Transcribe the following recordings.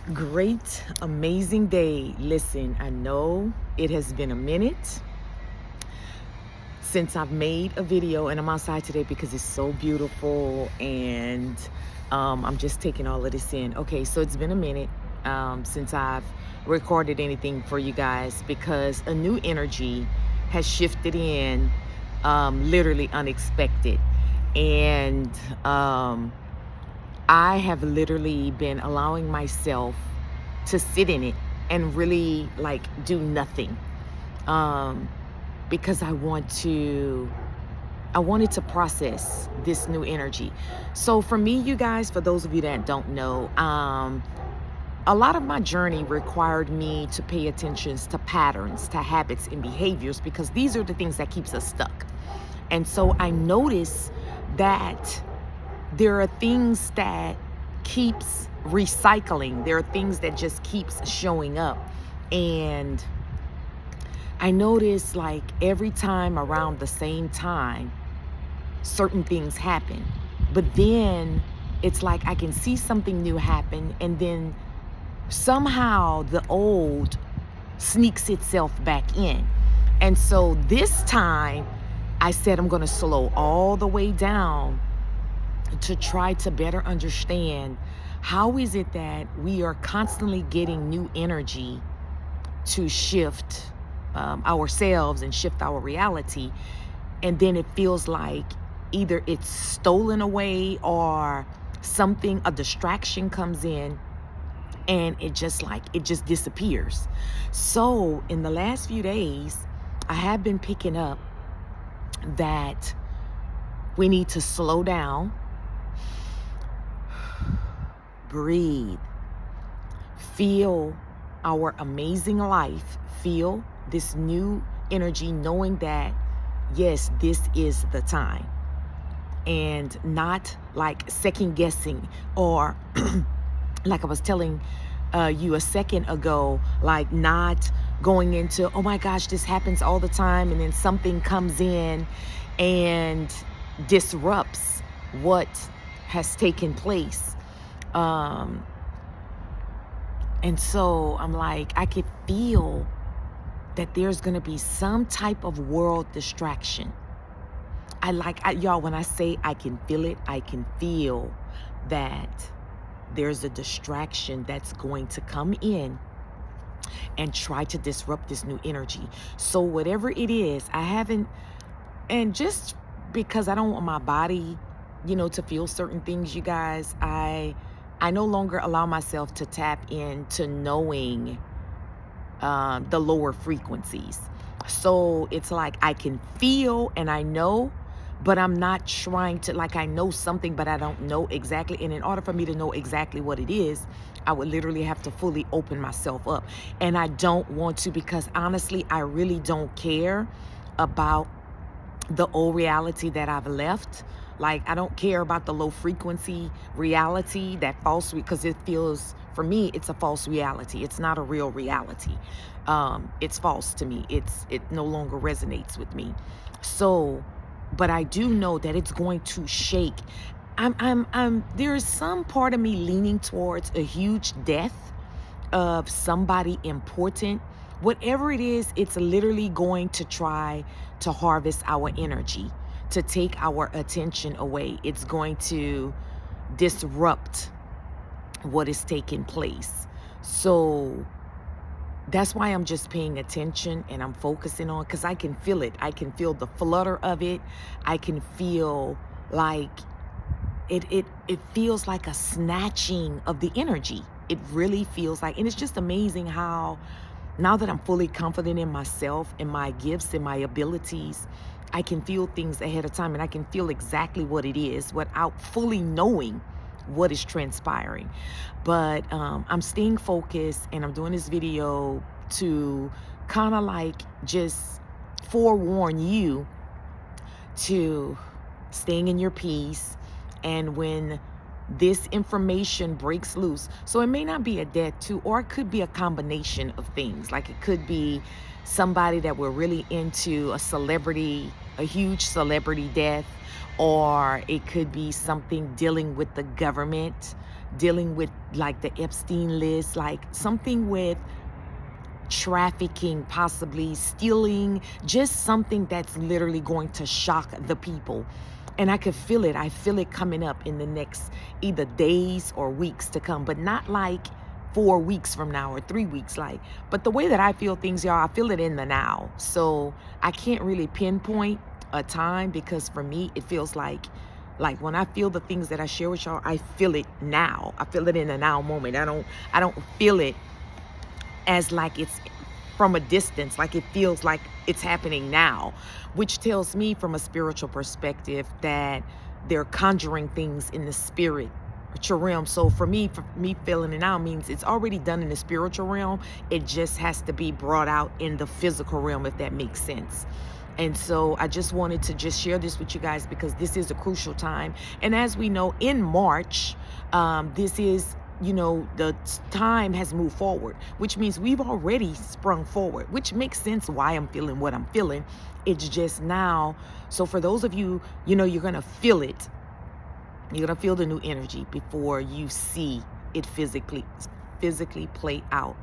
Great, amazing day. Listen, I know it has been a minute since I've made a video, and I'm outside today because it's so beautiful, and I'm just taking all of this in. Okay, so it's been a minute since I've recorded anything for you guys because a new energy has shifted in, literally unexpected. And I have literally been allowing myself to sit in it and really like do nothing. Um, because I wanted to process this new energy. So for me, you guys, for those of you that don't know, a lot of my journey required me to pay attention to patterns, to habits and behaviors, because these are the things that keeps us stuck. And so I noticed that there are things that keeps recycling. There are things that just keeps showing up. And I notice like every time around the same time, certain things happen. But then it's like I can see something new happen, and then somehow the old sneaks itself back in. And so this time I said I'm going to slow all the way down to try to better understand how is it that we are constantly getting new energy to shift ourselves and shift our reality, and then it feels like either it's stolen away or something, a distraction comes in, and it just disappears. So in the last few days I have been picking up that we need to slow down, breathe, feel our amazing life, feel this new energy, knowing that, yes, this is the time, and not like second guessing or like I was telling you a second ago, like not going into, oh my gosh, this happens all the time, and then something comes in and disrupts what has taken place. And so I'm like, I could feel that there's going to be some type of world distraction. Y'all, when I say I can feel it, I can feel that there's a distraction that's going to come in and try to disrupt this new energy. So whatever it is, I haven't, and just because I don't want my body, to feel certain things, you guys, I no longer allow myself to tap into knowing the lower frequencies. So it's like I can feel and I know, but I'm not trying to, like, I know something, but I don't know exactly. And in order for me to know exactly what it is, I would literally have to fully open myself up. And I don't want to, because honestly, I really don't care about the old reality that I've left. Like, I don't care about the low frequency reality, that false, because it feels, for me, it's a false reality. It's not a real reality. It's false to me. It no longer resonates with me. So, but I do know that it's going to shake. There is some part of me leaning towards a huge death of somebody important. Whatever it is, it's literally going to try to harvest our energy, to take our attention away. It's going to disrupt what is taking place. So that's why I'm just paying attention and I'm focusing on, because I can feel it. I can feel the flutter of it. I can feel like it feels like a snatching of the energy. It really feels like, and it's just amazing how now that I'm fully confident in myself and my gifts and my abilities, I can feel things ahead of time, and I can feel exactly what it is without fully knowing what is transpiring. But I'm staying focused, and I'm doing this video to kind of like just forewarn you to staying in your peace. And when this information breaks loose, so it may not be a death too, or it could be a combination of things. Like it could be somebody that we're really into, a celebrity, a huge celebrity death, or it could be something dealing with the government dealing with like the Epstein list, like something with trafficking, possibly stealing, just something that's literally going to shock the people. And I could feel it. I feel it coming up in the next either days or weeks to come, but not like 4 weeks from now or 3 weeks, like, but the way that I feel things are, I feel it in the now. So I can't really pinpoint a time, because for me, it feels like when I feel the things that I share with y'all, I feel it now. I feel it in the now moment. I don't feel it as like it's from a distance, like it feels like it's happening now, which tells me from a spiritual perspective that they're conjuring things in the spirit realm. So for me feeling it now means it's already done in the spiritual realm. It just has to be brought out in the physical realm, if that makes sense. And so I just wanted to just share this with you guys, because this is a crucial time. And as we know, in March, this is, the time has moved forward, which means we've already sprung forward, which makes sense why I'm feeling what I'm feeling. It's just now. So for those of you, you're going to feel it. You're going to feel the new energy before you see it physically play out.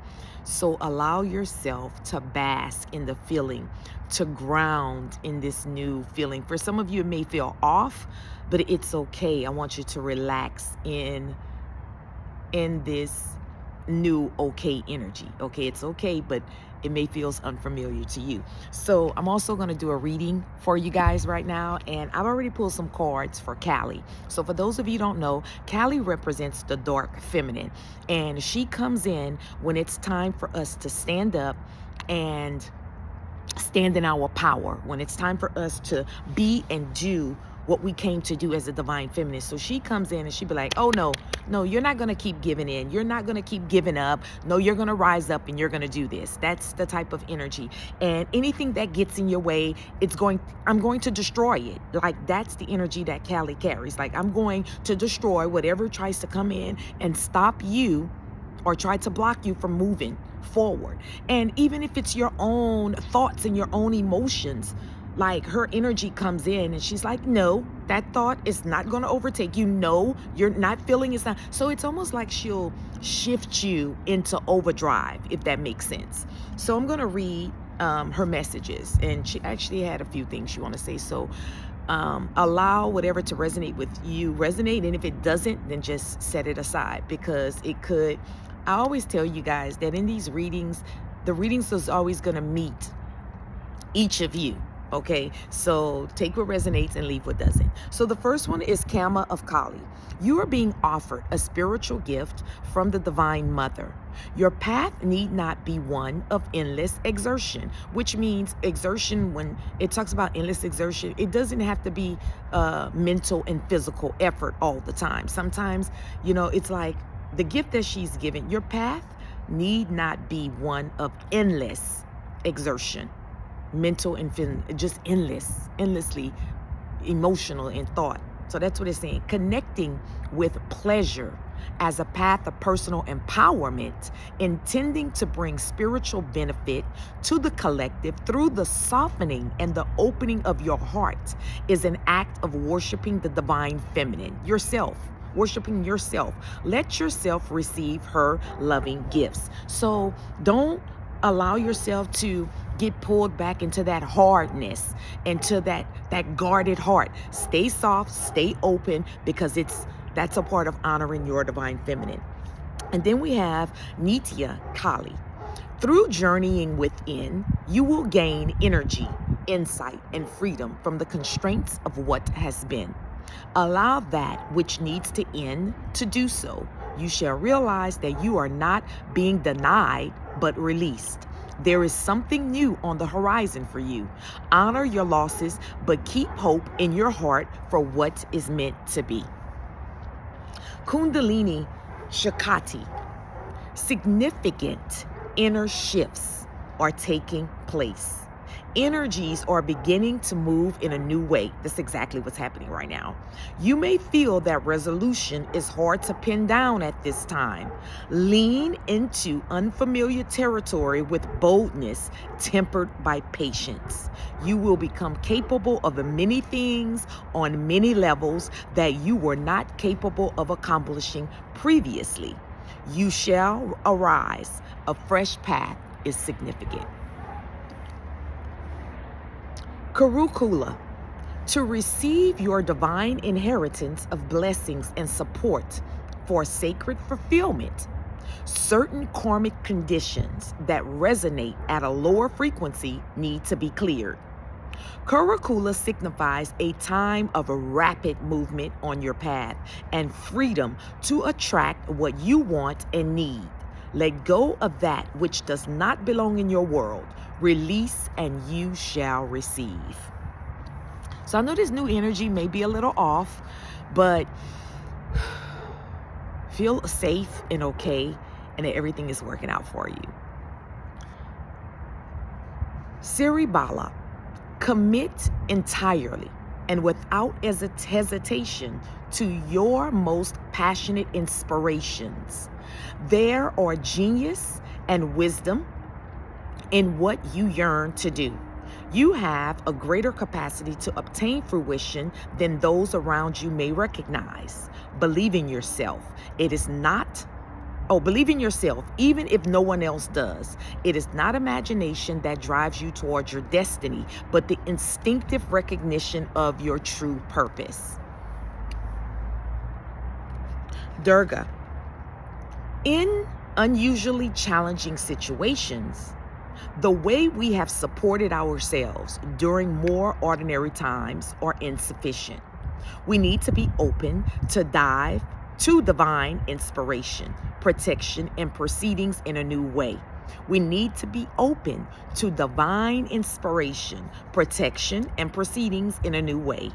So allow yourself to bask in the feeling, to ground in this new feeling. For some of you, it may feel off, but it's okay. I want you to relax in this new okay energy. Okay, it's okay, but it may feel unfamiliar to you. So I'm also going to do a reading for you guys right now, and I've already pulled some cards for Callie. So for those of you who don't know, Callie represents the dark feminine, and she comes in when it's time for us to stand up and stand in our power, when it's time for us to be and do what we came to do as a divine feminine. So she comes in and she be like, oh no, you're not going to keep giving in. You're not going to keep giving up. No, you're going to rise up and you're going to do this. That's the type of energy. And anything that gets in your way, I'm going to destroy it. Like, that's the energy that Callie carries. Like, I'm going to destroy whatever tries to come in and stop you or try to block you from moving forward. And even if it's your own thoughts and your own emotions, like, her energy comes in and she's like, no, that thought is not going to overtake you. No, you're not feeling it's not. So it's almost like she'll shift you into overdrive, if that makes sense. So I'm going to read her messages, and she actually had a few things she want to say. So allow whatever to resonate with you resonate. And if it doesn't, then just set it aside, because it could. I always tell you guys that in these readings, the readings is always going to meet each of you. Okay, so take what resonates and leave what doesn't. So the first one is Kama of Kali. You are being offered a spiritual gift from the Divine Mother. Your path need not be one of endless exertion, which means exertion, when it talks about endless exertion, it doesn't have to be mental and physical effort all the time. Sometimes, it's like the gift that she's given. Your path need not be one of endless exertion. Mental and just endlessly emotional in thought. So that's what it's saying. Connecting with pleasure as a path of personal empowerment, intending to bring spiritual benefit to the collective through the softening and the opening of your heart, is an act of worshiping the divine feminine, yourself. Worshiping yourself. Let yourself receive her loving gifts. So don't allow yourself to get pulled back into that hardness, into that guarded heart. Stay soft, stay open, because that's a part of honoring your divine feminine. And then we have Nitya Kali. Through journeying within, you will gain energy, insight, and freedom from the constraints of what has been. Allow that which needs to end to do so. You shall realize that you are not being denied, but released. There is something new on the horizon for you. Honor your losses, but keep hope in your heart for what is meant to be. Kundalini Shakti. Significant inner shifts are taking place. energies are beginning to move in a new way. That's exactly what's happening right now. You may feel that resolution is hard to pin down at this time. Lean into unfamiliar territory with boldness tempered by patience. You will become capable of many things on many levels that you were not capable of accomplishing previously. You shall arise. A fresh path is significant. Karukula, to receive your divine inheritance of blessings and support for sacred fulfillment, certain karmic conditions that resonate at a lower frequency need to be cleared. Karukula signifies a time of a rapid movement on your path and freedom to attract what you want and need. Let go of that which does not belong in your world. Release and you shall receive. So I know this new energy may be a little off, but feel safe and okay, and that everything is working out for you. Siribala, commit entirely and without hesitation to your most passionate inspirations. There are genius and wisdom in what you yearn to do. You have a greater capacity to obtain fruition than those around you may recognize. Believe in yourself. Believe in yourself, even if no one else does. It is not imagination that drives you towards your destiny, but the instinctive recognition of your true purpose. Durga, in unusually challenging situations, the way we have supported ourselves during more ordinary times are insufficient. We need to be open to dive to divine inspiration, protection, and proceedings in a new way. We need to be open to divine inspiration, protection, and proceedings in a new way.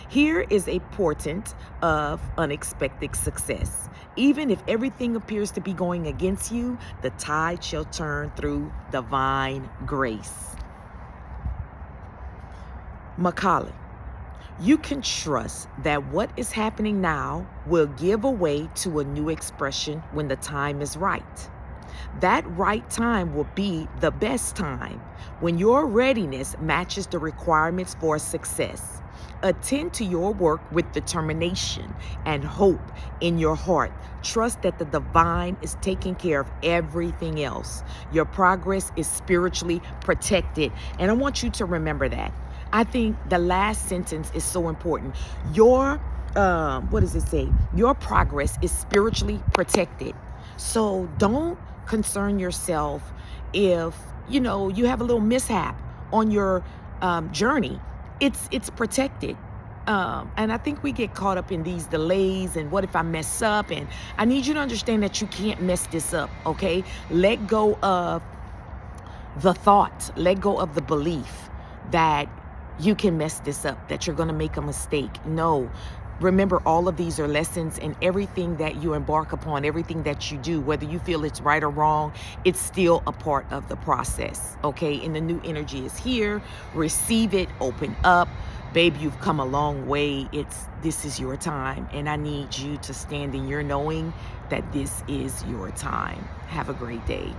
Here is a portent of unexpected success. Even if everything appears to be going against you, the tide shall turn through divine grace. Makali, you can trust that what is happening now will give way to a new expression when the time is right. That right time will be the best time when your readiness matches the requirements for success. Attend to your work with determination and hope in your heart. Trust that the divine is taking care of everything else. Your progress is spiritually protected. And I want you to remember that. I think the last sentence is so important. Your, what does it say? Your progress is spiritually protected. So don't concern yourself if, you have a little mishap on your journey. It's protected. And I think we get caught up in these delays and what if I mess up? And I need you to understand that you can't mess this up, okay? Let go of the thought, let go of the belief that you can mess this up, that you're going to make a mistake. No. Remember, all of these are lessons, and everything that you embark upon, everything that you do, whether you feel it's right or wrong, it's still a part of the process, okay? And the new energy is here. Receive it, open up. Babe, you've come a long way. This is your time, and I need you to stand in your knowing that this is your time. Have a great day.